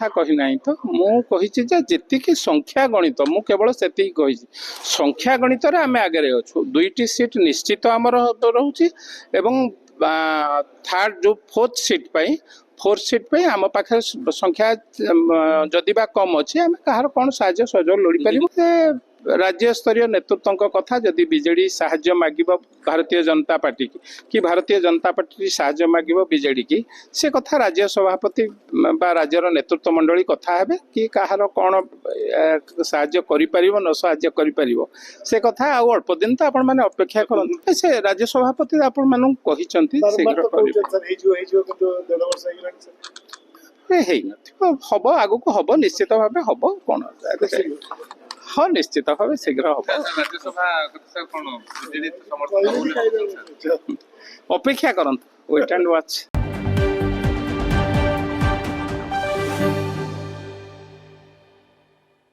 कही ना तो मुझे जी संख्या गणित मु केवल से कही संख्या गणित आम आगे अच्छु 2टी सीट निश्चित आमर रोचे थर्ड जो फोर्थ सीट पे आम पाखे संख्या जदि बा कम अच्छे आम कहार कौन साहाय्य सहयोग लोड़ी पार राज्य स्तरीय नेतृत्व कथा जदि बीजेडी साहाय्य मागिब भारतीय जनता पार्टी कि भारतीय जनता पार्टी साहाय्य मागिब बीजेडी की से कथा राज्य सभापति बा राज्यर नेतृत्व मंडली कथा हेबे कि कहार कौन साहाय्य करिपारिबो न साहाय्य करिपारिबो से कथा आ अल्प दिन तो आपण माने अपेक्षा करन से राज्य सभापति आपण मानु कहिसंती शीघ्र हम आगु को हम निश्चित भाव हम कौन हाँ निश्चित भाव शीघ्र हम अपेक्षा करंतु वेट एंड वॉच।